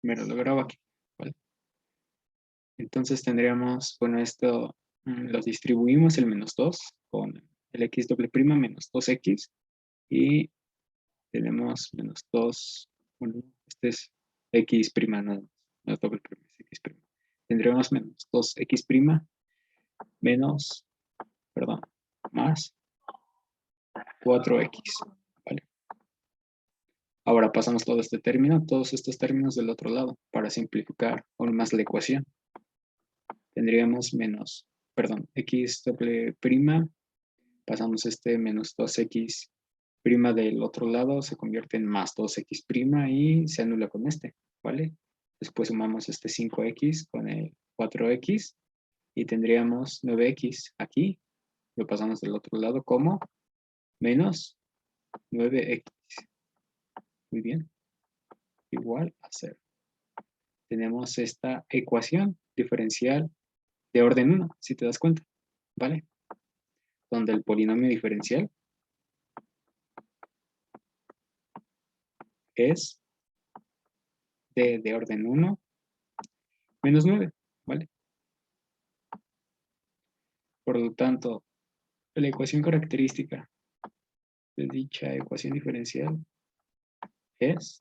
Primero lo grabo aquí, ¿vale? Entonces tendríamos, bueno, esto los distribuimos el menos 2 con el x doble prima menos 2x y tenemos menos 2, bueno, este es x prima, no es doble prima, es x prima. Tendríamos menos 2x prima menos, perdón, más 4x, ¿vale? Ahora pasamos todo este término, todos estos términos del otro lado para simplificar aún más la ecuación. Tendríamos menos, perdón, x doble prima, pasamos este menos 2x prima del otro lado, se convierte en más 2x prima y se anula con este, ¿vale? Después sumamos este 5x con el 4x y tendríamos 9x aquí, lo pasamos del otro lado como menos 9x. Muy bien, igual a 0. Tenemos esta ecuación diferencial de orden 1, si te das cuenta, ¿vale? Donde el polinomio diferencial es de orden 1 menos 9, ¿vale? Por lo tanto, la ecuación característica de dicha ecuación diferencial es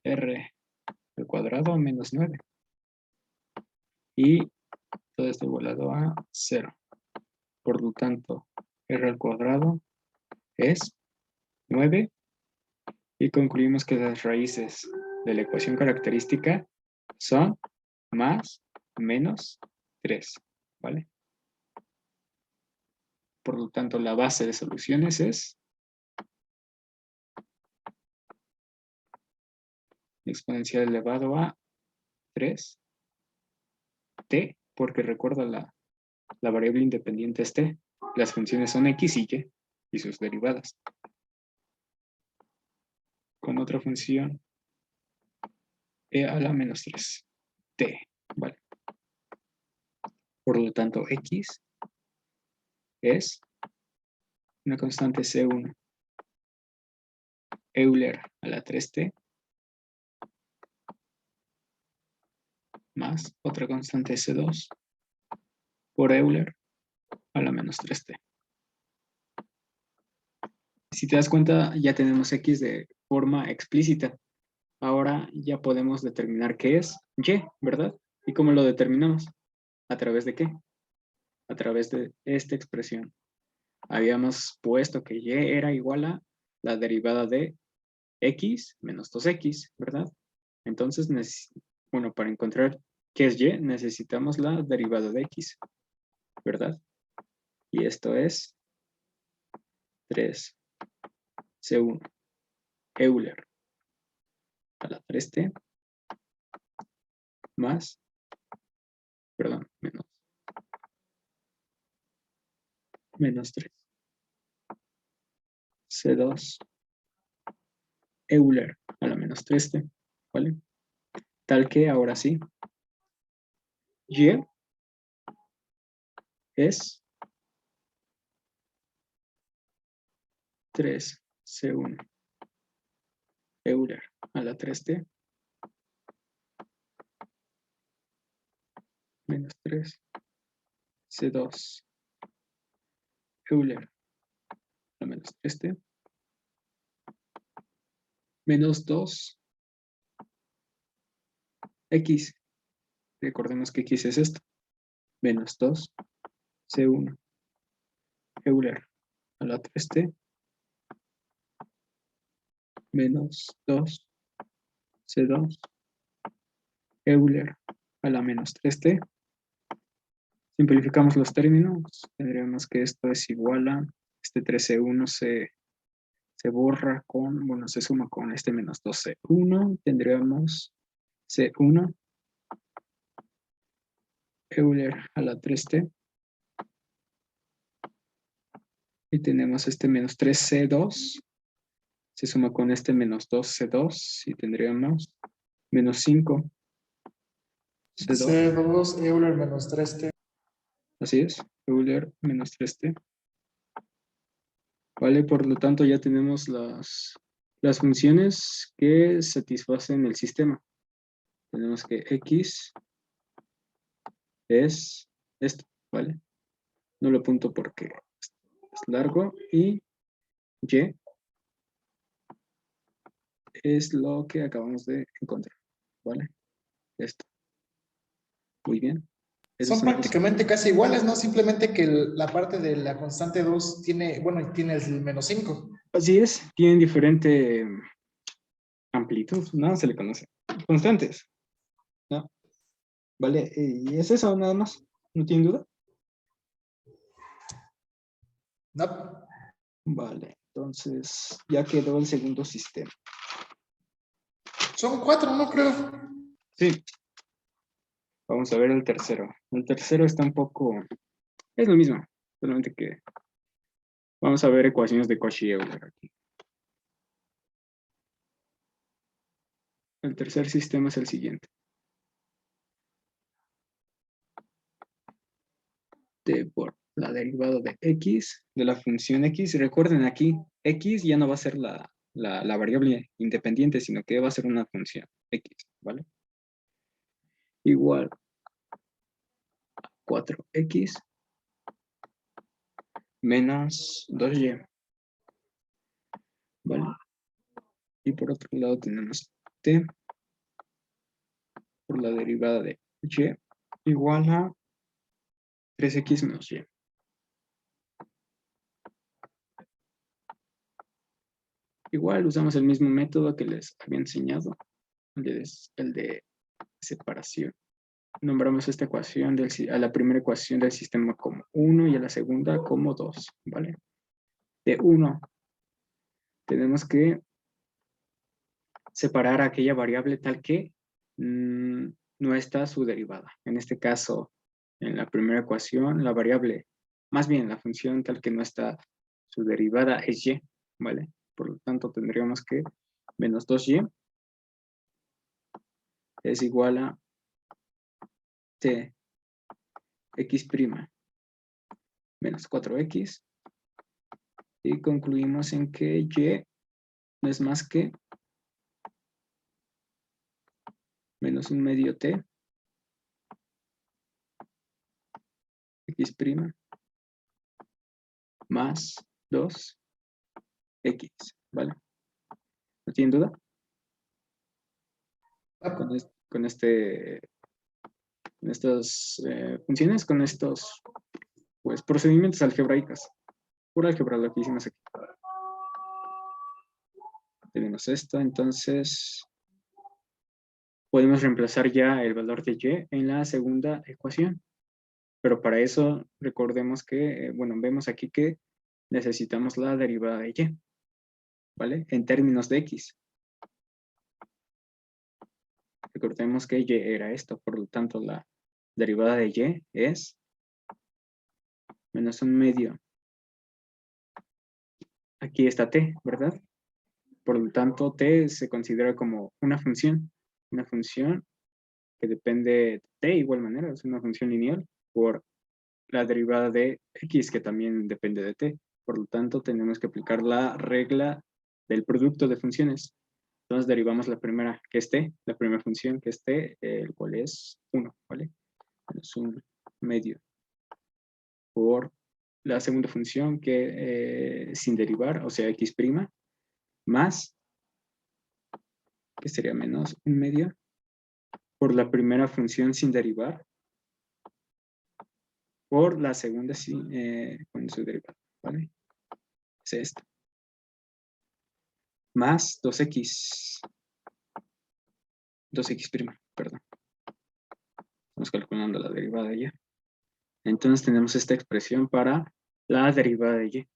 r al cuadrado menos 9. Y todo esto igualado a 0. Por lo tanto, r al cuadrado es 9. Y concluimos que las raíces de la ecuación característica son más menos 3, ¿vale? Por lo tanto, la base de soluciones es exponencial elevado a 3t, porque recuerda la variable independiente es t. Las funciones son x y y, y sus derivadas. Con otra función, e a la menos 3t, ¿vale? Por lo tanto, x es una constante C1 Euler a la 3t más otra constante C2 por Euler a la menos 3t. Si te das cuenta, ya tenemos x de forma explícita. Ahora ya podemos determinar qué es y, ¿verdad? ¿Y cómo lo determinamos? ¿A través de qué? A través de esta expresión. Habíamos puesto que y era igual a la derivada de x menos 2x, ¿verdad? Entonces, bueno, para encontrar qué es y, necesitamos la derivada de x, ¿verdad? Y esto es 3C1 Euler a la 3t más, perdón, menos 3 C2 Euler a la menos 3t, ¿vale? Tal que ahora sí, y es 3C1 Euler a la 3t menos 3 C2 Euler a la menos 3t menos 2x. Recordemos que x es esto. Menos 2 C1 Euler a la 3t menos 2 C2 Euler a la menos 3t. Simplificamos los términos. Tendríamos que esto es igual a este 3C1 se borra con, bueno, se suma con este menos 2C1. Tendríamos C1 Euler a la 3t. Y tenemos este menos 3C2. Se suma con este menos 2C2 y tendríamos menos 5 C2 Euler menos 3t. Así es, Euler menos 3t. Vale, por lo tanto ya tenemos las las funciones que satisfacen el sistema. Tenemos que X es esto, ¿vale? No lo apunto porque es largo y Y es lo que acabamos de encontrar, ¿vale? Esto. Muy bien. Esos Son son los... prácticamente casi iguales, ¿no? Simplemente que la parte de la constante 2 tiene, bueno, tiene el -5. Así es, tienen diferente amplitud, ¿no? Se le conoce. Constantes, ¿no? ¿Vale? Y es eso nada más, ¿no tienen duda? No, Vale, entonces ya quedó el segundo sistema. son 4, no creo. Sí, vamos a ver el tercero. El tercero está un poco... Es lo mismo, solamente que vamos a ver ecuaciones de Cauchy-Euler aquí. El tercer sistema es el siguiente. Por la derivada de x, de la función x. Recuerden aquí, x ya no va a ser la variable independiente, sino que va a ser una función x, ¿vale? Igual 4x menos 2y, ¿vale? Y por otro lado tenemos t por la derivada de y igual a 3x menos y. Igual usamos el mismo método que les había enseñado, el de separación. Nombramos esta ecuación a la primera ecuación del sistema como 1 y a la segunda como 2, ¿vale? De 1 tenemos que separar aquella variable tal que no está su derivada. En este caso, en la primera ecuación, la variable, más bien la función tal que no está su derivada es y, ¿vale? Por lo tanto, tendríamos que menos 2y es igual a t x' menos 4x, y concluimos en que y no es más que menos un medio t x' más 2x, ¿vale? ¿No tienen duda? Con estas funciones, con estos pues, procedimientos algebraicos. Pura álgebra lo que hicimos aquí. Tenemos esto, entonces podemos reemplazar ya el valor de y en la segunda ecuación. Pero para eso recordemos que, bueno, vemos aquí que necesitamos la derivada de y, ¿vale? En términos de x. Recordemos que y era esto, por lo tanto la derivada de y es menos un medio. Aquí está t, ¿verdad? Por lo tanto, t se considera como una función que depende de t de igual manera, es una función lineal por la derivada de x, que también depende de t. Por lo tanto, tenemos que aplicar la regla del producto de funciones. Entonces, derivamos la primera, que es t, la primera función, que es t, el cual es 1, ¿vale? Es un medio por la segunda función, que sin derivar, o sea, x', más, que sería menos un medio, por la primera función sin derivar, por la segunda con su derivada, ¿vale? Es esto. Más 2x, perdón. Estamos calculando la derivada de y. Entonces tenemos esta expresión para la derivada de y,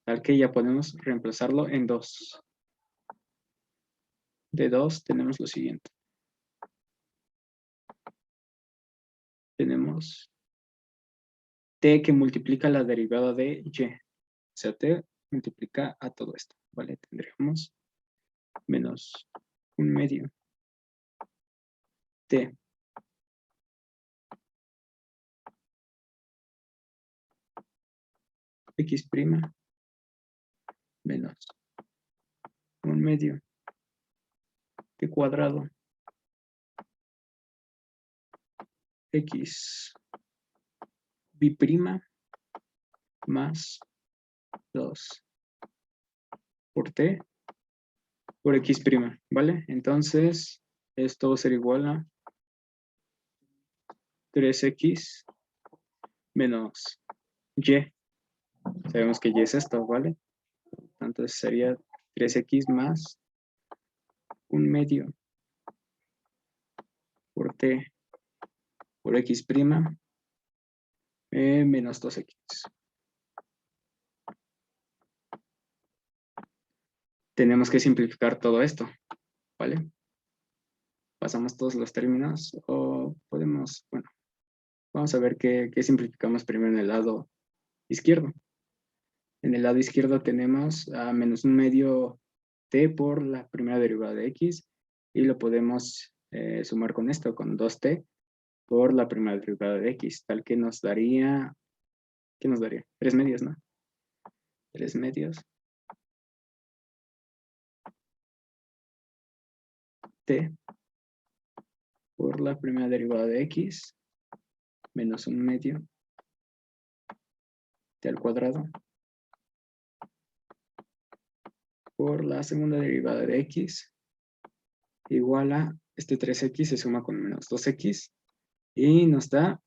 tal que ya podemos reemplazarlo en 2. De 2 tenemos lo siguiente. Tenemos t que multiplica la derivada de y. O sea, t multiplica a todo esto, ¿vale? Tendríamos menos un medio t x' menos 1 medio t cuadrado x b' más 2 por t por x', ¿vale? Entonces, esto va a ser igual a 3x menos y. Sabemos que y es esto, ¿vale? Entonces sería 3x más 1 medio por t por x' menos 2x. Tenemos que simplificar todo esto, ¿vale? Pasamos todos los términos o podemos, bueno, vamos a ver qué simplificamos primero en el lado izquierdo. En el lado izquierdo tenemos a menos 1 medio t por la primera derivada de x y lo podemos sumar con esto, con 2t por la primera derivada de x, tal que nos daría, ¿qué nos daría? 3 medios, ¿no? 3 medios t por la primera derivada de x menos 1 medio t al cuadrado por la segunda derivada de x igual a este 3x se suma con menos 2x y nos da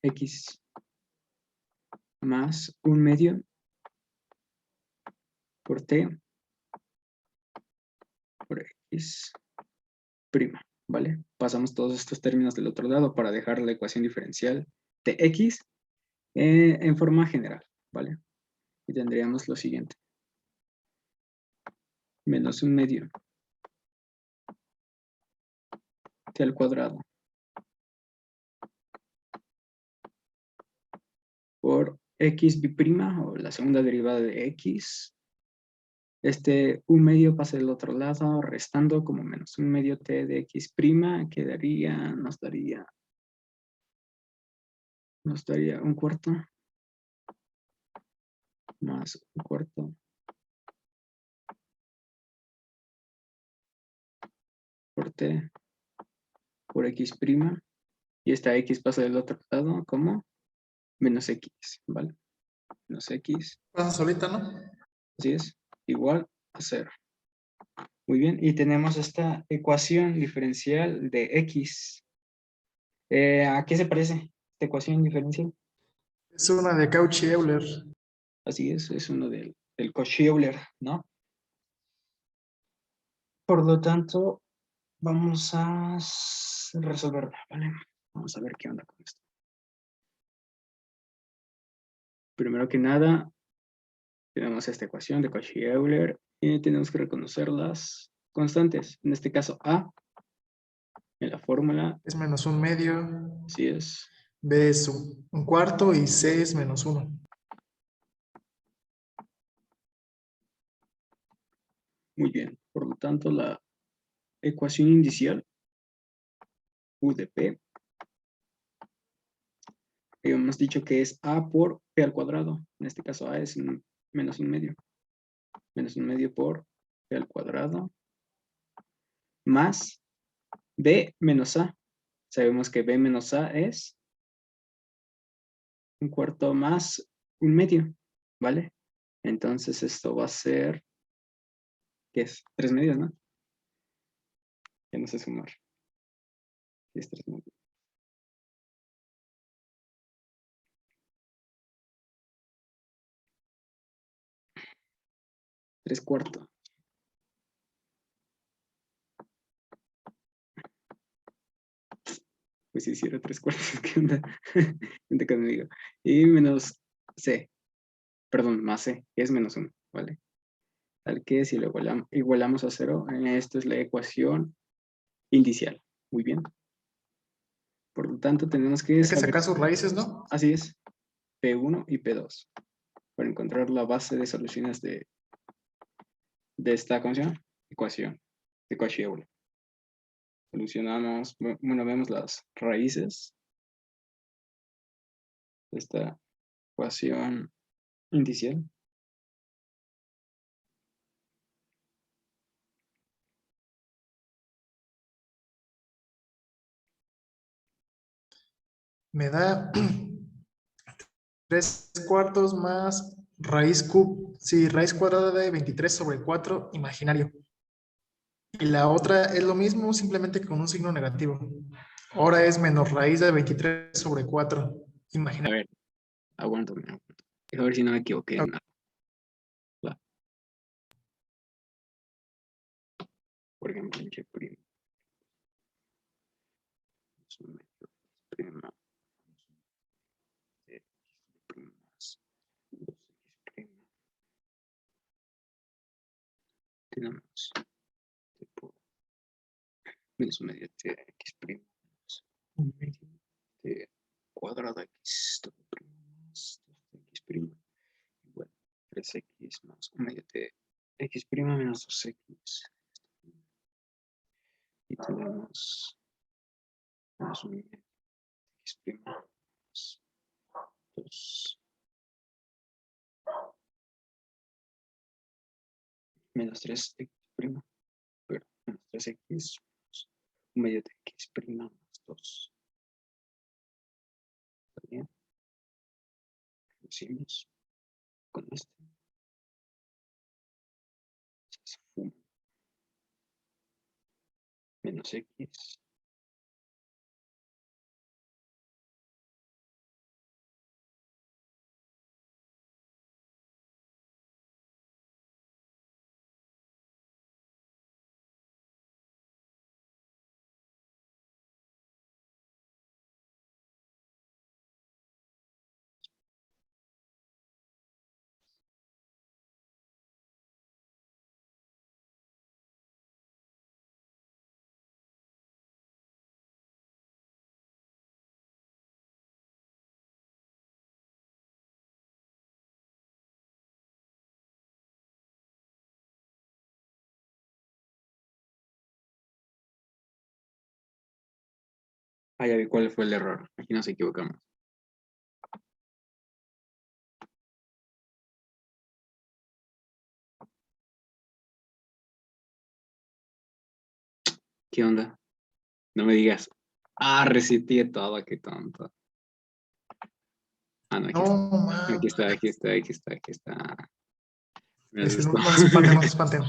x más 1 medio por t por x', ¿vale? Pasamos todos estos términos del otro lado para dejar la ecuación diferencial de x en forma general, ¿vale? Y tendríamos lo siguiente. Menos 1 medio t al cuadrado por x' o la segunda derivada de x. Este 1 medio pasa del otro lado, restando como menos 1 medio t de x', quedaría, nos daría 1 cuarto más 1 cuarto por t por x', y esta x pasa del otro lado como menos x, ¿vale? Menos x, Pasa solita, ¿no? así es, igual a 0. Muy bien, y tenemos esta ecuación diferencial de x. ¿A qué se parece esta ecuación diferencial? Es una de Cauchy-Euler. Así es uno del Cauchy-Euler, ¿no? Por lo tanto, vamos a resolverla, ¿vale? Vamos a ver qué onda con esto. Primero que nada, tenemos esta ecuación de Cauchy-Euler y tenemos que reconocer las constantes. En este caso, A, en la fórmula, Es menos 1 medio. así es. B es 1 cuarto y C es menos 1. Muy bien. Por lo tanto, la ecuación inicial, U de P, habíamos dicho que es A por P al cuadrado. En este caso, A es menos 1 medio. Menos 1 medio por P al cuadrado más B menos A. Sabemos que B menos A es 1 cuarto más 1 medio, ¿vale? Entonces esto va a ser, ¿qué es? 3 medios, ¿no? Ya no sé sumar. ¿Qué es 3 medios? 3 cuartos. Pues si hiciera 3 cuartos, ¿qué onda? Gente conmigo. Y menos C, perdón, más C, que es menos 1, ¿vale? Tal que si lo igualamos a 0, esta es la ecuación inicial. Muy bien. Por lo tanto, tenemos que Hay que saber, sacar sus raíces, ¿no? así es, P1 y P2, para encontrar la base de soluciones de esta ecuación de Cauchy-Euler. Solucionamos, bueno, vemos las raíces de esta ecuación inicial. Me da 3/4 más raíz raíz cuadrada de 23/4 imaginario. Y la otra es lo mismo, simplemente con un signo negativo. Ahora es menos raíz de 23/4 A imaginario. ver, aguántame. A ver si no me equivoqué en nada. Va. Por ejemplo, en X prima. Es un medio prima. De X primas. 2X prima. Tenemos tipo menos un medio de X prima. Un medio de cuadrado X doble prima más 2X prima. Igual 3X más un medio de X prima menos 2X. Y tenemos menos un medio de X prima más 2 menos 3X prima, pero menos 3X un medio de X prima más 2. También reducimos con este. Se suma menos X Ah, ya vi cuál fue el error. Aquí nos equivocamos. ¿Qué onda? No me digas. Ah, reseteé todo, qué tonto. Ah, no, aquí está. No, man. Aquí está, aquí está, aquí está, aquí está. Me asustó. No se espanten, no se espanten.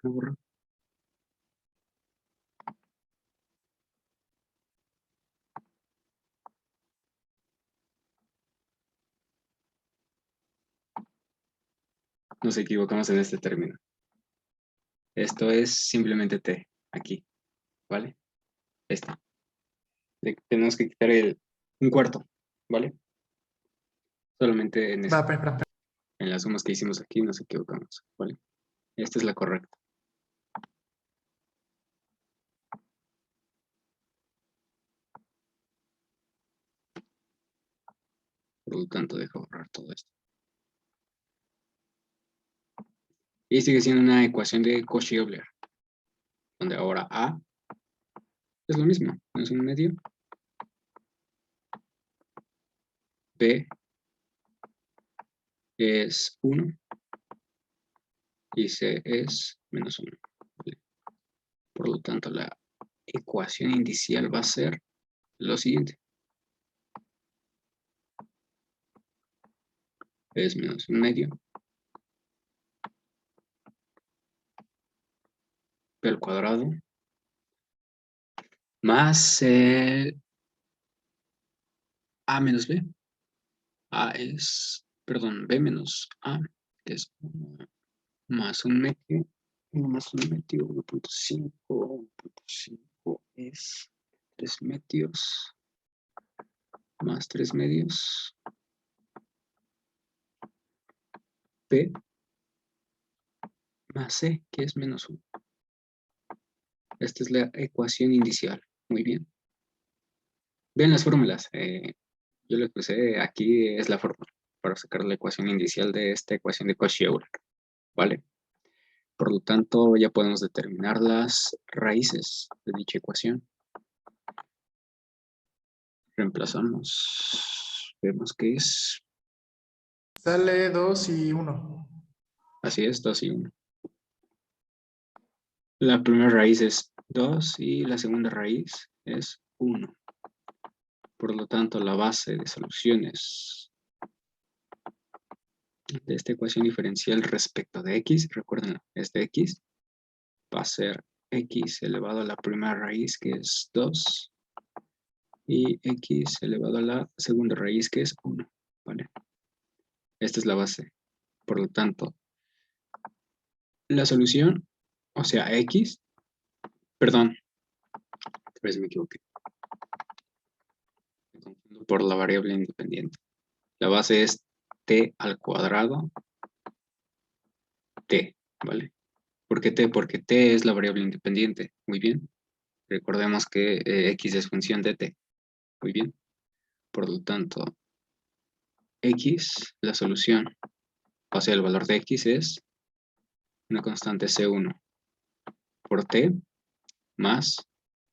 Me aburro. Nos equivocamos en este término. Esto es simplemente T, aquí, ¿vale? Esta. Tenemos que quitar un cuarto, ¿vale? Solamente en eso. Va, espera. En las sumas que hicimos aquí nos equivocamos, ¿vale? Esta es la correcta. Por lo tanto, dejo borrar todo esto. Y sigue siendo una ecuación de Cauchy-Euler, donde ahora A es lo mismo, es un medio. B es 1 y C es menos 1. ¿Vale? Por lo tanto, la ecuación inicial va a ser lo siguiente. Es menos un medio B al cuadrado más A menos B. A es, perdón, B menos A, que es 1 más un medio. 1 más un medio, 1.5. 1.5 es 3 medios más 3 medios. B más C, que es menos 1. Esta es la ecuación inicial. Muy bien. Vean las fórmulas. Yo lo que puse aquí es la fórmula para sacar la ecuación inicial de esta ecuación de Cauchy-Euler. ¿Vale? Por lo tanto, ya podemos determinar las raíces de dicha ecuación. Reemplazamos. Vemos que es. Sale 2 y 1. Así es, 2 y 1. La primera raíz es 2 y la segunda raíz es 1. Por lo tanto, la base de soluciones de esta ecuación diferencial respecto de x, recuerden, es de x, va a ser x elevado a la primera raíz, que es 2, y x elevado a la segunda raíz, que es 1, ¿vale? Esta es la base. Por lo tanto, la solución, o sea, x, perdón, a ver si me equivoqué, me confundo por la variable independiente. La base es t al cuadrado t, ¿vale? ¿Por qué t? Porque t es la variable independiente. Muy bien. Recordemos que x es función de t. Muy bien. Por lo tanto, x, la solución, o sea, el valor de x es una constante c1 por t más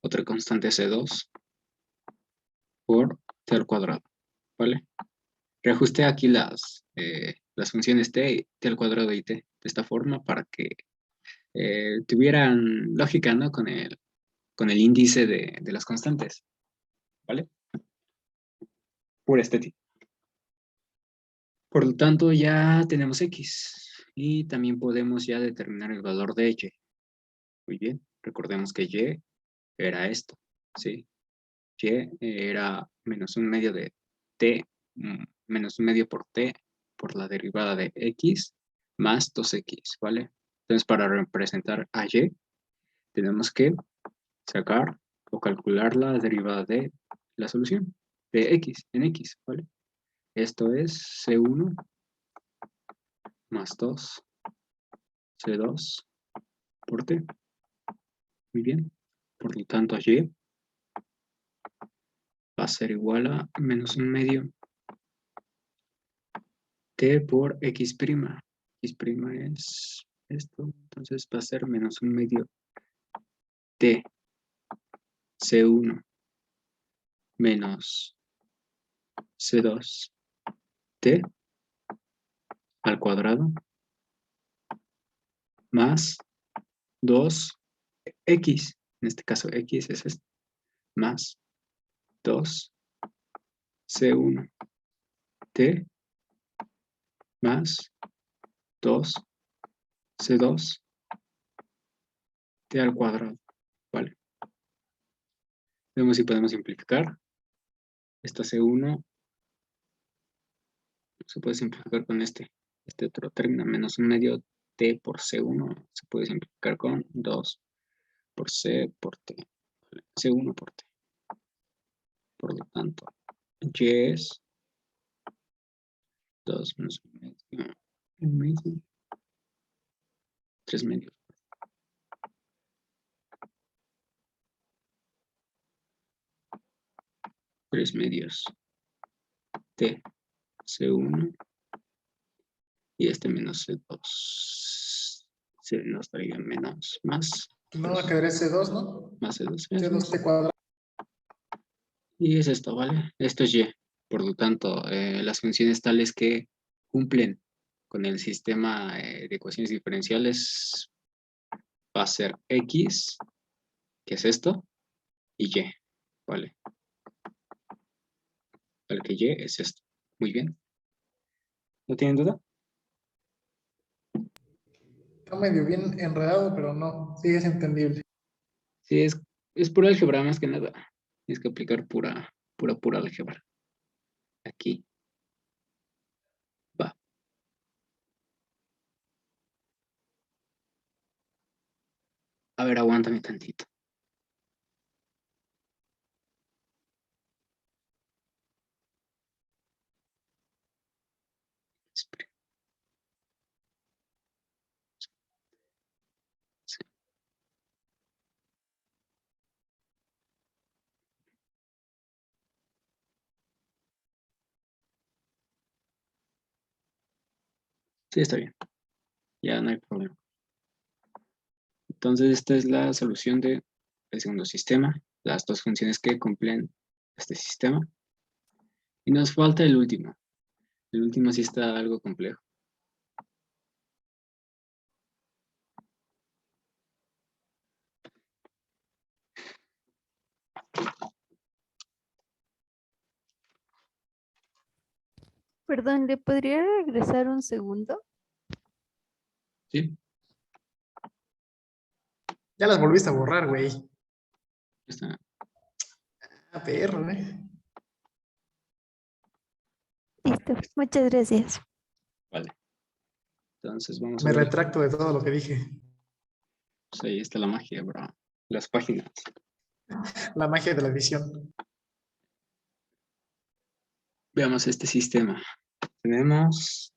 otra constante c2 por t al cuadrado, ¿vale? Reajusté aquí las funciones t al cuadrado y t de esta forma para que tuvieran lógica, ¿no? Con el índice de las constantes, ¿vale? Pura estética. Por lo tanto, ya tenemos x y también podemos ya determinar el valor de y. Muy bien, recordemos que y era esto, ¿sí? Y era menos un medio de t, menos un medio por t por la derivada de x más 2x, ¿vale? Entonces, para representar a y, tenemos que sacar o calcular la derivada de la solución de x en x, ¿vale? Esto es C1 más 2 C2 por T. Muy bien. Por lo tanto, Y va a ser igual a menos un medio T por X'. X' es esto. Entonces va a ser menos un medio T C1 menos C2 T al cuadrado más 2X. En este caso, X es esto. Más 2 C1 T más 2 C2 T al cuadrado, ¿vale? Vemos si podemos simplificar. Esta C1 se puede simplificar con este otro término, menos un medio T por C1, se puede simplificar con 2 por C por T, ¿vale? C1 por T. Por lo tanto, Y es 2 menos un medio, 3 medios. 3 medios T, C1 y este menos C2. Se nos daría menos, más. No, va a quedar C2, ¿no? Más C2. C2T cuadrado. Y es esto, ¿vale? Esto es Y. Por lo tanto, las funciones tales que cumplen con el sistema de ecuaciones diferenciales va a ser X, que es esto, y Y, ¿vale? Para que Y es esto. Muy bien. ¿No tienen duda? Está medio bien enredado, pero no, sí es entendible. Sí, es pura álgebra más que nada. Tienes que aplicar pura álgebra. Aquí. Va. A ver, aguántame tantito. Espera. Sí, sí, está bien. Ya no hay problema. Entonces, esta es la solución del segundo sistema. Las dos funciones que cumplen este sistema. Y nos falta el último. El último sí está algo complejo. Perdón, ¿le podría regresar un segundo? ¿Sí? Ya las volviste a borrar, güey. Está. Ah, perro, Listo, muchas gracias. Vale. Entonces vamos a Me ver. retracto de todo lo que dije. Pues ahí está la magia, bro. Las páginas. La magia de la edición. Veamos este sistema. Tenemos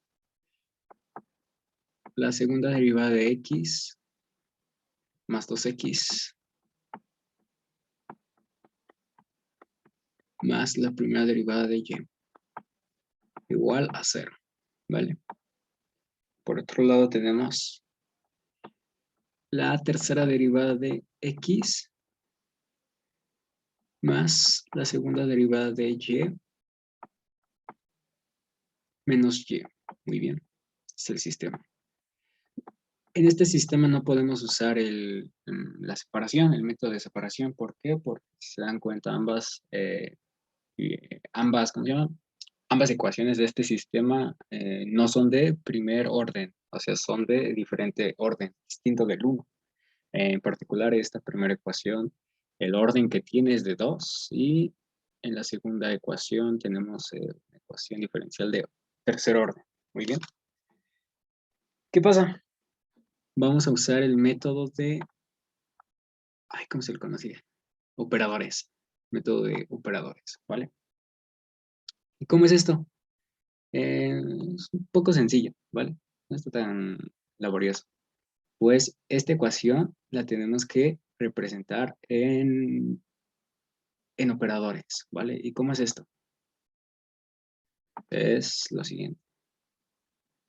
la segunda derivada de x más 2x más la primera derivada de y igual a 0, ¿vale? Por otro lado tenemos la tercera derivada de x más la segunda derivada de y menos y. Muy bien, este es el sistema. En este sistema no podemos usar la separación, el método de separación. ¿Por qué? Porque si se dan cuenta ¿cómo se llama? Ambas ecuaciones de este sistema no son de primer orden, o sea, son de diferente orden, distinto del 1. En particular, esta primera ecuación, el orden que tiene es de 2 y en la segunda ecuación tenemos una ecuación diferencial de tercer orden. Muy bien. ¿Qué pasa? Vamos a usar el método de, ¿cómo se le conocía? Operadores. Método de operadores, ¿vale? ¿Y cómo es esto? Es un poco sencillo, ¿vale? No está tan laborioso. Pues esta ecuación la tenemos que representar en operadores, ¿vale? ¿Y cómo es esto? Es lo siguiente.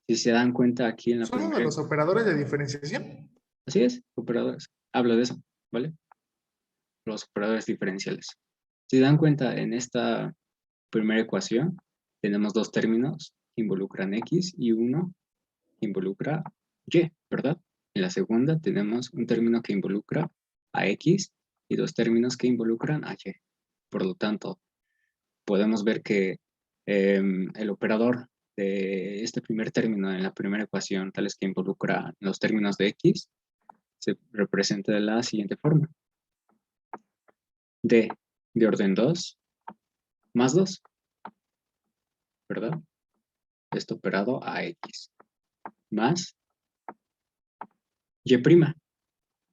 Si se dan cuenta aquí en la ¿Son uno de primera... los operadores de diferenciación? Así es, operadores. Hablo de eso, ¿vale? Los operadores diferenciales. Si se dan cuenta en esta primera ecuación, tenemos dos términos que involucran x y uno que involucra y, ¿verdad? En la segunda tenemos un término que involucra a x y dos términos que involucran a y. Por lo tanto, podemos ver que el operador de este primer término en la primera ecuación, tales que involucra los términos de x, se representa de la siguiente forma. D de orden 2 más 2, ¿verdad? Esto operado a x más y'.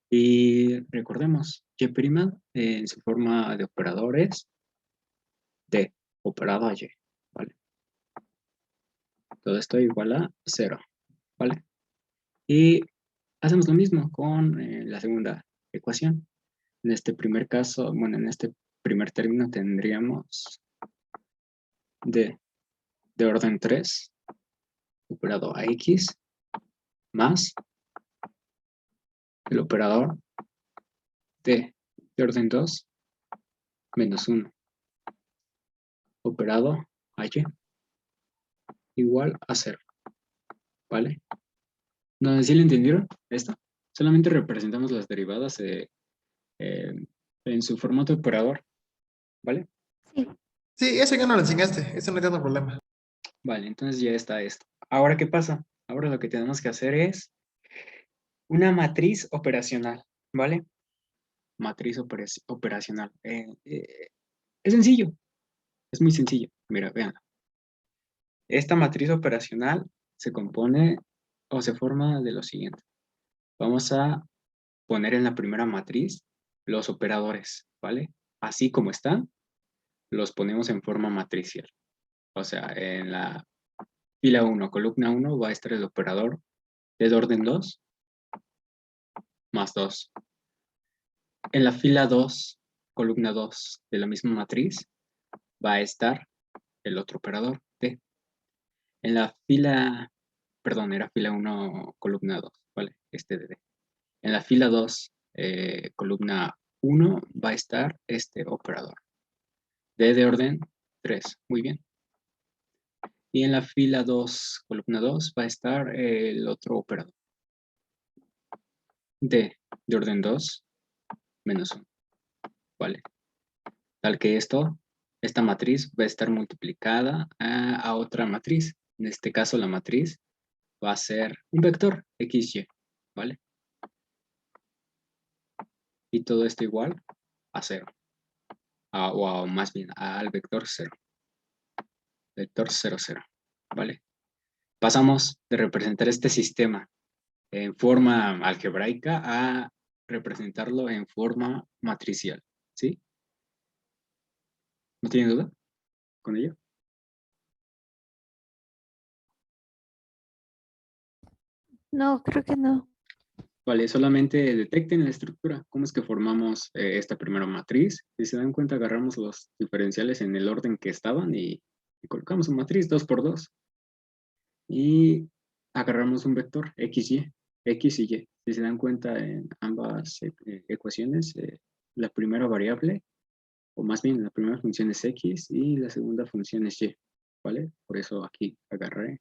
Y recordemos, y' en su forma de operadores D operado a y, ¿vale? Todo esto igual a 0, ¿vale? Y hacemos lo mismo con la segunda ecuación. En este primer caso, bueno, en este primer término tendríamos D de orden 3 operado a x más el operador D de orden 2 menos 1 operado a y igual a 0, ¿vale? ¿No sé si lo entendieron? Esto. Solamente representamos las derivadas en su formato de operador, ¿vale? Sí, Sí, eso ya no lo enseñaste. Eso no hay tanto problema. Vale, entonces ya está esto. Ahora, ¿qué pasa? Ahora lo que tenemos que hacer es una matriz operacional, ¿vale? Matriz operacional. Es sencillo, es muy sencillo. Mira, vean. Esta matriz operacional se compone o se forma de lo siguiente. Vamos a poner en la primera matriz los operadores, ¿vale? Así como están, los ponemos en forma matricial. O sea, en la fila 1, columna 1, va a estar el operador de orden 2 más 2. En la fila 2, columna 2 de la misma matriz, va a estar el otro operador D. En la fila, perdón, era fila 1, columna 2, ¿vale? Este de D. En la fila 2, columna 1, va a estar este operador. D de orden 3. Muy bien. Y en la fila 2, columna 2, va a estar el otro operador. D de orden 2 menos 1. ¿Vale? Tal que esta matriz va a estar multiplicada a otra matriz. En este caso, la matriz va a ser un vector XY. ¿Vale? Y todo esto igual a 0. O más bien al vector 0. Vector 0, 0. ¿Vale? Pasamos de representar este sistema en forma algebraica a representarlo en forma matricial. ¿Sí? ¿No tienen duda con ello? No, creo que no. Vale, solamente detecten la estructura. ¿Cómo es que formamos esta primera matriz? Si se dan cuenta, agarramos los diferenciales en el orden que estaban y colocamos una matriz 2 por 2. Y agarramos un vector XY, X y Y. Si se dan cuenta en ambas ecuaciones, la primera variable, o más bien la primera función es X y la segunda función es Y. ¿Vale? Por eso aquí agarré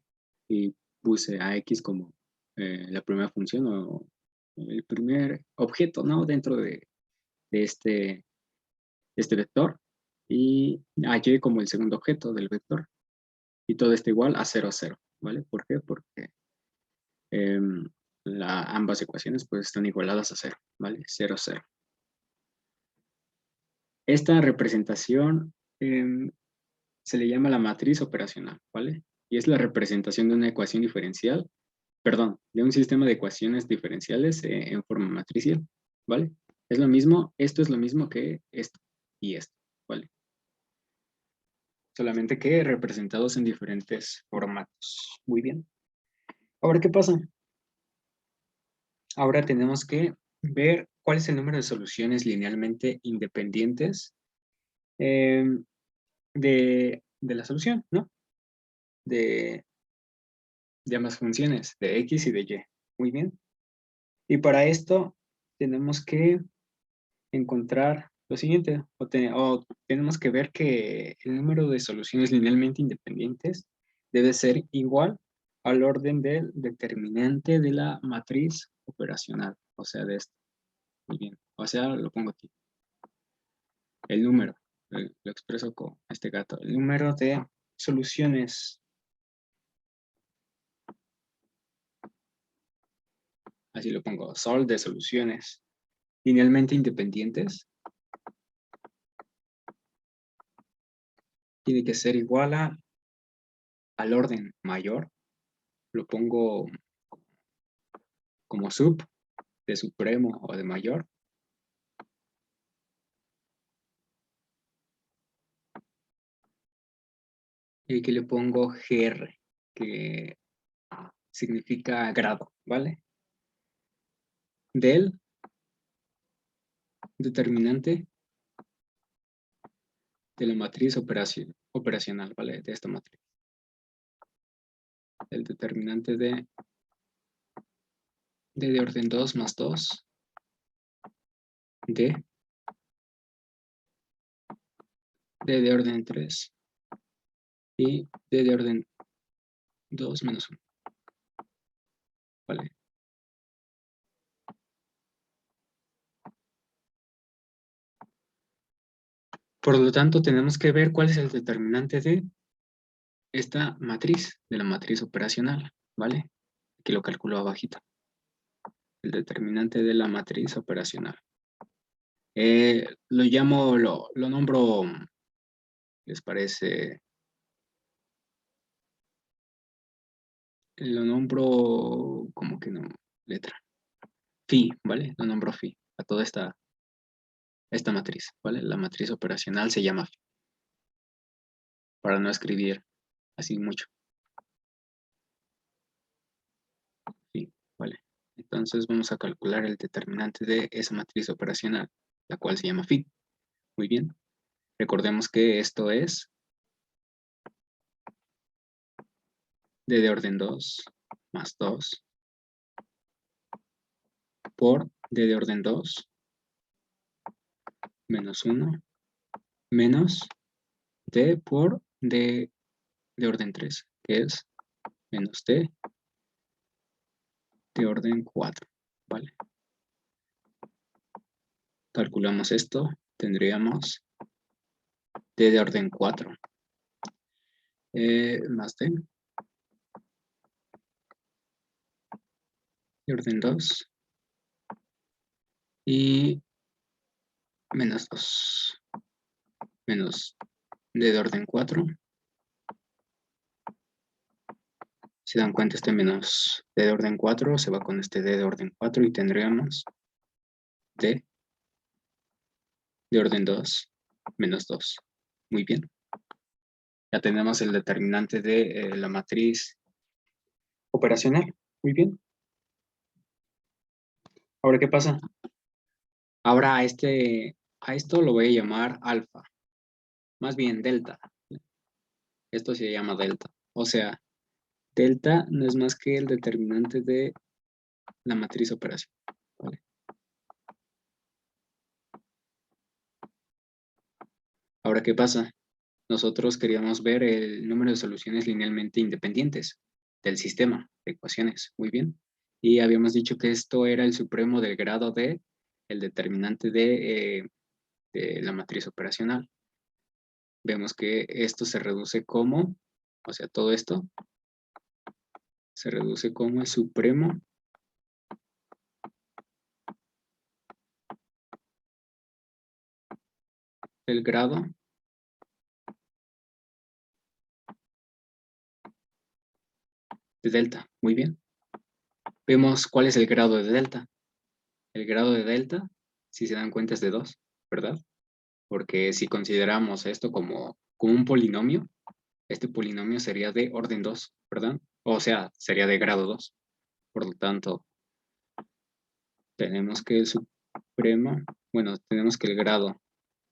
y puse a X como la primera función o el primer objeto, ¿no? Dentro de este vector y a Y como el segundo objeto del vector. Y todo está igual a 0, 0, ¿vale? ¿Por qué? Porque ambas ecuaciones pues están igualadas a 0, ¿vale? 0, 0. Esta representación se le llama la matriz operacional, ¿vale? Y es la representación de una ecuación diferencial, perdón, de un sistema de ecuaciones diferenciales en forma matricial, ¿vale? Es lo mismo, esto es lo mismo que esto y esto, ¿vale? Solamente que representados en diferentes formatos. Muy bien. Ahora, ¿qué pasa? Ahora tenemos que ver cuál es el número de soluciones linealmente independientes de la solución, ¿no? De ambas funciones, de X y de Y. Muy bien. Y para esto tenemos que encontrar lo siguiente, o tenemos que ver que el número de soluciones linealmente independientes debe ser igual al orden del determinante de la matriz operacional, o sea, de esto. Muy bien, o sea, lo pongo aquí. El número, lo expreso con este gato, el número de soluciones, así lo pongo, sol de soluciones linealmente independientes tiene que ser igual al orden mayor, lo pongo como sub de supremo o de mayor, y aquí le pongo GR, que significa grado, ¿vale? Del determinante de la matriz operacional, ¿vale? De esta matriz. El determinante de orden 2 más 2 de orden 3 y de orden 2 menos 1. ¿Vale? Por lo tanto, tenemos que ver cuál es el determinante de esta matriz, de la matriz operacional, ¿vale? Aquí lo calculo abajito. El determinante de la matriz operacional. Lo nombro, ¿les parece? Lo nombro como que no, letra. Phi, ¿vale? Lo nombro phi a toda esta matriz, ¿vale? La matriz operacional se llama phi. Para no escribir así mucho. Phi, ¿vale? Entonces vamos a calcular el determinante de esa matriz operacional, la cual se llama phi. Muy bien. Recordemos que esto es d de orden 2 más 2 por d de orden 2 menos 1 menos d por d de orden 3, que es menos d de orden 4, ¿vale? Calculamos esto, tendríamos d de orden 4 más d de orden 2 y menos 2 menos d de orden 4. Si dan cuenta, este menos d de orden 4 se va con este d de orden 4 y tendríamos d de orden 2 menos 2. Muy bien. Ya tenemos el determinante de la matriz operacional. Muy bien. Ahora, ¿qué pasa? Ahora a esto lo voy a llamar alfa. Más bien delta. Esto se llama delta. O sea, delta no es más que el determinante de la matriz operacional. ¿Vale? Ahora, ¿qué pasa? Nosotros queríamos ver el número de soluciones linealmente independientes del sistema de ecuaciones. Muy bien. Y habíamos dicho que esto era el supremo del grado de el determinante de la matriz operacional. Vemos que esto se reduce como, o sea, todo esto se reduce como el supremo del grado de delta. Muy bien. Vemos cuál es el grado de delta. El grado de delta, si se dan cuenta, es de 2, ¿verdad? Porque si consideramos esto como un polinomio, este polinomio sería de orden 2, ¿verdad? O sea, sería de grado 2. Por lo tanto, tenemos que el supremo, bueno, tenemos que el grado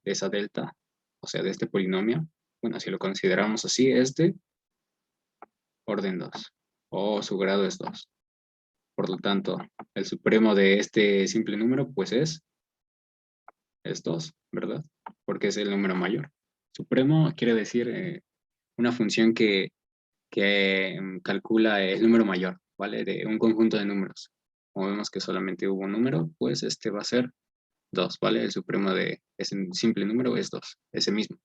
de esa delta, o sea, de este polinomio, bueno, si lo consideramos así, es de orden 2, o su grado es 2. Por lo tanto, el supremo de este simple número, pues es 2, ¿verdad? Porque es el número mayor. Supremo quiere decir una función que calcula el número mayor, ¿vale? De un conjunto de números. Como vemos que solamente hubo un número, pues este va a ser 2, ¿vale? El supremo de ese simple número es 2, ese mismo.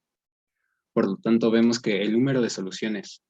Por lo tanto, vemos que el número de soluciones